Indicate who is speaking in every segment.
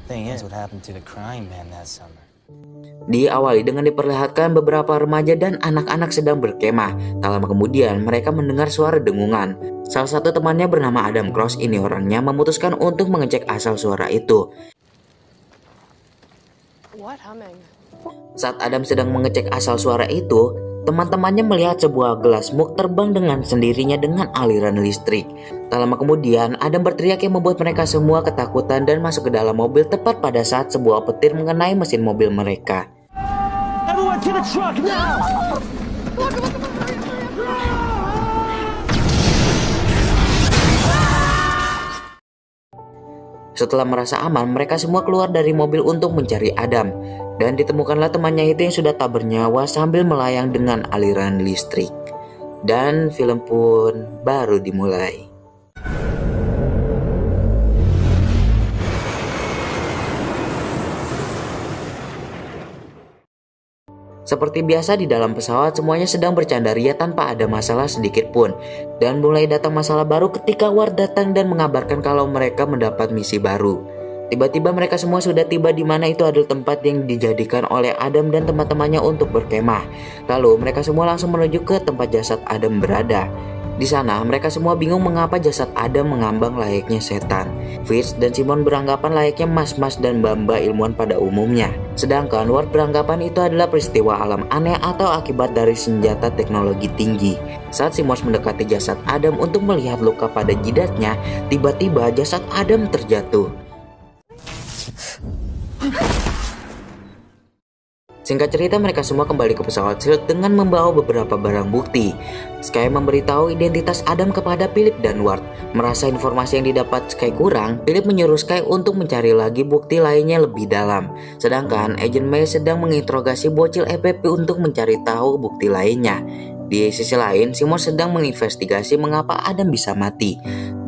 Speaker 1: Thing is, what happened to the crying man that summer?
Speaker 2: Diawali dengan diperlihatkan beberapa remaja dan anak-anak sedang berkemah. Tak lama kemudian mereka mendengar suara dengungan. Salah satu temannya bernama Adam Cross ini orangnya memutuskan untuk mengecek asal suara itu. Saat Adam sedang mengecek asal suara itu, teman-temannya melihat sebuah gelas mug terbang dengan sendirinya dengan aliran listrik. Tak lama kemudian, Adam berteriak yang membuat mereka semua ketakutan dan masuk ke dalam mobil tepat pada saat sebuah petir mengenai mesin mobil mereka.
Speaker 3: Everyone to the truck now!
Speaker 2: Setelah merasa aman, mereka semua keluar dari mobil untuk mencari Adam. Dan ditemukanlah temannya itu yang sudah tak bernyawa sambil melayang dengan aliran listrik. Dan film pun baru dimulai. Seperti biasa di dalam pesawat semuanya sedang bercanda ria tanpa ada masalah sedikit pun. Dan mulai datang masalah baru ketika Ward datang dan mengabarkan kalau mereka mendapat misi baru. Tiba-tiba mereka semua sudah tiba di mana itu adalah tempat yang dijadikan oleh Adam dan teman-temannya untuk berkemah. Lalu mereka semua langsung menuju ke tempat jasad Adam berada. Di sana mereka semua bingung mengapa jasad Adam mengambang layaknya setan. Fitz dan Simon beranggapan layaknya mas-mas dan mbak-mbak ilmuwan pada umumnya. Sedangkan Ward beranggapan itu adalah peristiwa alam aneh atau akibat dari senjata teknologi tinggi. Saat Simon mendekati jasad Adam untuk melihat luka pada jidatnya, tiba-tiba jasad Adam terjatuh. Singkat cerita, mereka semua kembali ke pesawat Shield dengan membawa beberapa barang bukti. Sky memberitahu identitas Adam kepada Philip dan Ward. Merasa informasi yang didapat Sky kurang, Philip menyuruh Sky untuk mencari lagi bukti lainnya lebih dalam. Sedangkan Agent May sedang menginterogasi bocil EPP untuk mencari tahu bukti lainnya. Di sisi lain, Simons sedang menginvestigasi mengapa Adam bisa mati.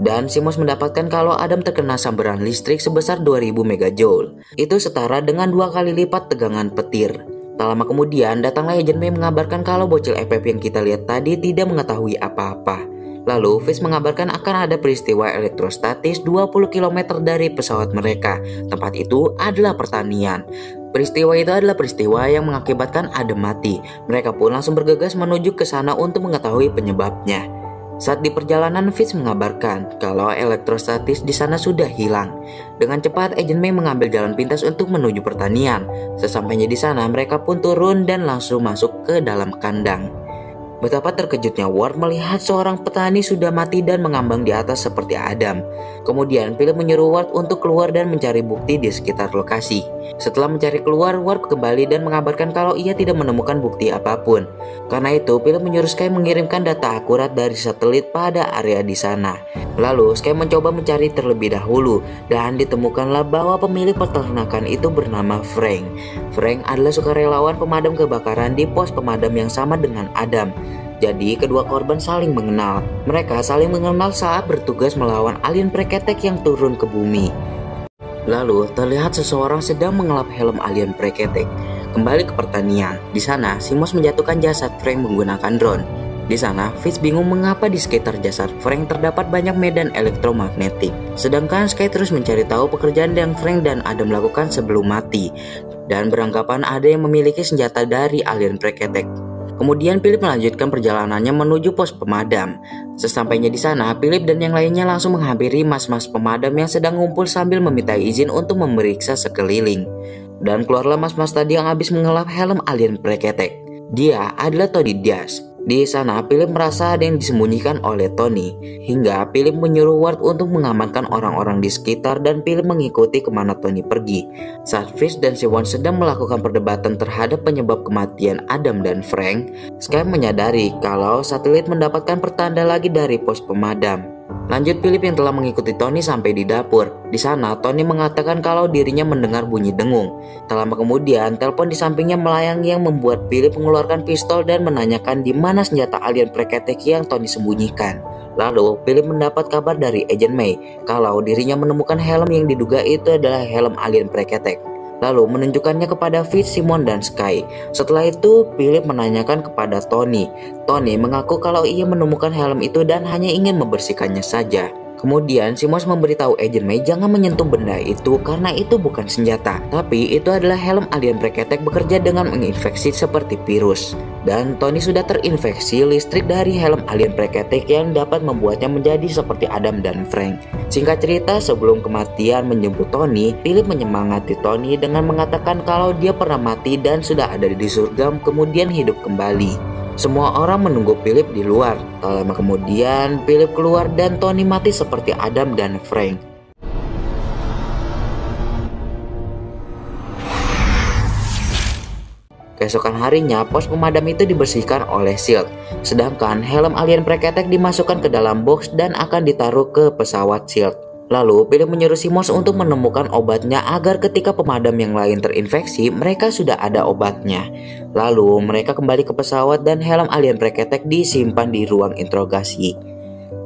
Speaker 2: Dan Simons mendapatkan kalau Adam terkena sambaran listrik sebesar 2000 megajoule. Itu setara dengan 2 kali lipat tegangan petir. Tak lama kemudian, datanglah Agent May mengabarkan kalau bocil FF yang kita lihat tadi tidak mengetahui apa-apa. Lalu, Fitz mengabarkan akan ada peristiwa elektrostatis 20 km dari pesawat mereka. Tempat itu adalah pertanian. Peristiwa itu adalah peristiwa yang mengakibatkan Adam mati. Mereka pun langsung bergegas menuju ke sana untuk mengetahui penyebabnya. Saat di perjalanan, Fitz mengabarkan kalau elektrostatis di sana sudah hilang. Dengan cepat, Agent May mengambil jalan pintas untuk menuju pertanian. Sesampainya di sana, mereka pun turun dan langsung masuk ke dalam kandang. Betapa terkejutnya Ward melihat seorang petani sudah mati dan mengambang di atas seperti Adam. Kemudian Philip menyuruh Ward untuk keluar dan mencari bukti di sekitar lokasi. Setelah mencari keluar, Ward kembali dan mengabarkan kalau ia tidak menemukan bukti apapun. Karena itu, Philip menyuruh Sky mengirimkan data akurat dari satelit pada area di sana. Lalu, Sky mencoba mencari terlebih dahulu dan ditemukanlah bahwa pemilik peternakan itu bernama Frank. Frank adalah sukarelawan pemadam kebakaran di pos pemadam yang sama dengan Adam. Jadi kedua korban saling mengenal. Mereka saling mengenal saat bertugas melawan alien preketek yang turun ke bumi. Lalu terlihat seseorang sedang mengelap helm alien preketek. Kembali ke pertanian. Di sana, Simons menjatuhkan jasad Frank menggunakan drone. Di sana, Fitz bingung mengapa di sekitar jasad Frank terdapat banyak medan elektromagnetik. Sedangkan Sky terus mencari tahu pekerjaan yang Frank dan Adam lakukan sebelum mati. Dan beranggapan ada yang memiliki senjata dari alien preketek. Kemudian Philip melanjutkan perjalanannya menuju pos pemadam. Sesampainya di sana, Philip dan yang lainnya langsung menghampiri mas-mas pemadam yang sedang ngumpul sambil meminta izin untuk memeriksa sekeliling. Dan keluarlah mas-mas tadi yang habis mengelap helm alien preketek. Dia adalah Tony Diaz. Di sana, Philip merasa ada yang disembunyikan oleh Tony. Hingga Philip menyuruh Ward untuk mengamankan orang-orang di sekitar dan Philip mengikuti kemana Tony pergi. Saat Fitz dan Siwon sedang melakukan perdebatan terhadap penyebab kematian Adam dan Frank, Sky menyadari kalau satelit mendapatkan pertanda lagi dari pos pemadam. Lanjut, Philip yang telah mengikuti Tony sampai di dapur. Di sana, Tony mengatakan kalau dirinya mendengar bunyi dengung. Tak lama kemudian, telepon di sampingnya melayang yang membuat Philip mengeluarkan pistol dan menanyakan di mana senjata alien preketek yang Tony sembunyikan. Lalu, Philip mendapat kabar dari Agent May kalau dirinya menemukan helm yang diduga itu adalah helm alien preketek. Lalu menunjukkannya kepada Fitz, Simon, dan Sky. Setelah itu, Philip menanyakan kepada Tony. Tony mengaku kalau ia menemukan helm itu dan hanya ingin membersihkannya saja. Kemudian Simmons memberitahu Agent May jangan menyentuh benda itu karena itu bukan senjata, tapi itu adalah helm alien preketek bekerja dengan menginfeksi seperti virus. Dan Tony sudah terinfeksi listrik dari helm alien preketek yang dapat membuatnya menjadi seperti Adam dan Frank. Singkat cerita, sebelum kematian menjemput Tony, Philip menyemangati Tony dengan mengatakan kalau dia pernah mati dan sudah ada di surga kemudian hidup kembali. Semua orang menunggu Philip di luar. Tak lama kemudian, Philip keluar dan Tony mati seperti Adam dan Frank. Keesokan harinya, pos pemadam itu dibersihkan oleh SHIELD. Sedangkan helm alien preketek dimasukkan ke dalam box dan akan ditaruh ke pesawat SHIELD. Lalu, Philip menyuruh Simmons untuk menemukan obatnya agar ketika pemadam yang lain terinfeksi, mereka sudah ada obatnya. Lalu, mereka kembali ke pesawat dan helm alien preketek disimpan di ruang interogasi.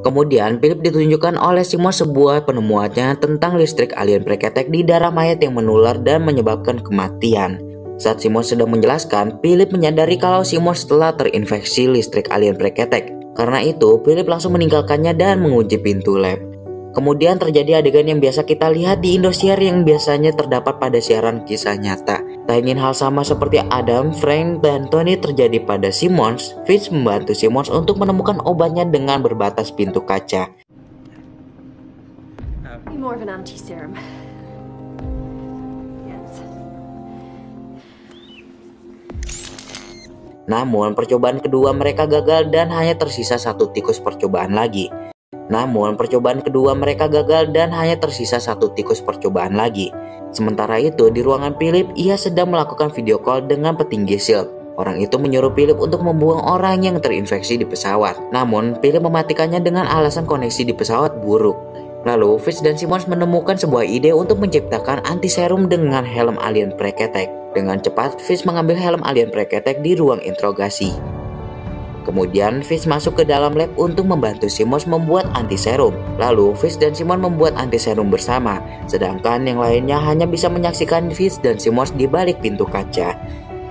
Speaker 2: Kemudian, Philip ditunjukkan oleh Simmons sebuah penemuannya tentang listrik alien preketek di darah mayat yang menular dan menyebabkan kematian. Saat Simmons sedang menjelaskan, Philip menyadari kalau Simmons telah terinfeksi listrik alien preketek. Karena itu, Philip langsung meninggalkannya dan mengunci pintu lab. Kemudian terjadi adegan yang biasa kita lihat di Indosiar yang biasanya terdapat pada siaran kisah nyata. Tak ingin hal sama seperti Adam, Frank, dan Tony terjadi pada Simmons, Fitz membantu Simmons untuk menemukan obatnya dengan berbatas pintu kaca.
Speaker 4: More of an anti-serum. Yes.
Speaker 2: Namun percobaan kedua mereka gagal dan hanya tersisa satu tikus percobaan lagi. Sementara itu di ruangan Philip, ia sedang melakukan video call dengan petinggi SHIELD. Orang itu menyuruh Philip untuk membuang orang yang terinfeksi di pesawat. Namun Philip mematikannya dengan alasan koneksi di pesawat buruk. Lalu Fitz dan Simmons menemukan sebuah ide untuk menciptakan anti-serum dengan helm alien preketek. Dengan cepat Fitz mengambil helm alien preketek di ruang interogasi. Kemudian Fitz masuk ke dalam lab untuk membantu Simmons membuat anti-serum. Lalu Fitz dan Simmons membuat anti-serum bersama, sedangkan yang lainnya hanya bisa menyaksikan Fitz dan Simmons di balik pintu kaca.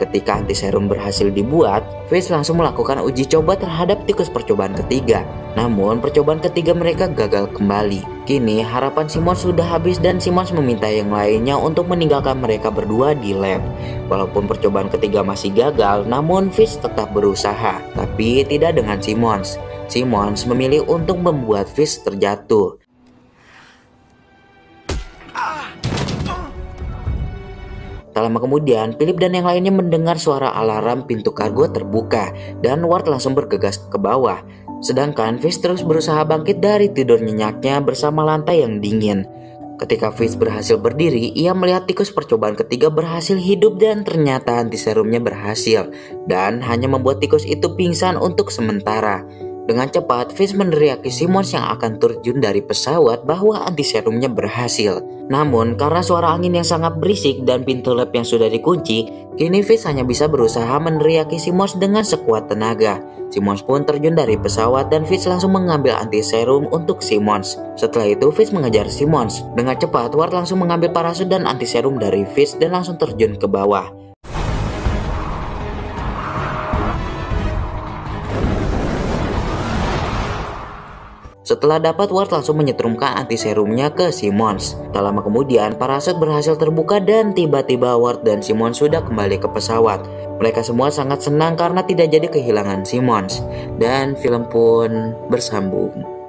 Speaker 2: Ketika anti-serum berhasil dibuat, Fitz langsung melakukan uji coba terhadap tikus percobaan ketiga. Namun percobaan ketiga mereka gagal kembali. Kini harapan Simmons sudah habis dan Simmons meminta yang lainnya untuk meninggalkan mereka berdua di lab. Walaupun percobaan ketiga masih gagal, namun Fitz tetap berusaha, tapi tidak dengan Simmons. Simmons memilih untuk membuat Fitz terjatuh. Tak lama kemudian, Philip dan yang lainnya mendengar suara alarm pintu kargo terbuka dan Ward langsung bergegas ke bawah. Sedangkan Fitz terus berusaha bangkit dari tidur nyenyaknya bersama lantai yang dingin. Ketika Fitz berhasil berdiri, ia melihat tikus percobaan ketiga berhasil hidup dan ternyata antiserumnya berhasil dan hanya membuat tikus itu pingsan untuk sementara. Dengan cepat, Fitz meneriaki Simmons yang akan terjun dari pesawat bahwa antiserumnya berhasil. Namun, karena suara angin yang sangat berisik dan pintu lab yang sudah dikunci, kini Fitz hanya bisa berusaha meneriaki Simmons dengan sekuat tenaga. Simmons pun terjun dari pesawat dan Fitz langsung mengambil antiserum untuk Simmons. Setelah itu, Fitz mengejar Simmons. Dengan cepat, Ward langsung mengambil parasut dan antiserum dari Fitz dan langsung terjun ke bawah. Setelah dapat, Ward langsung menyetrumkan antiserumnya ke Simmons. Tak lama kemudian, parasut berhasil terbuka dan tiba-tiba Ward dan Simmons sudah kembali ke pesawat. Mereka semua sangat senang karena tidak jadi kehilangan Simmons. Dan film pun bersambung.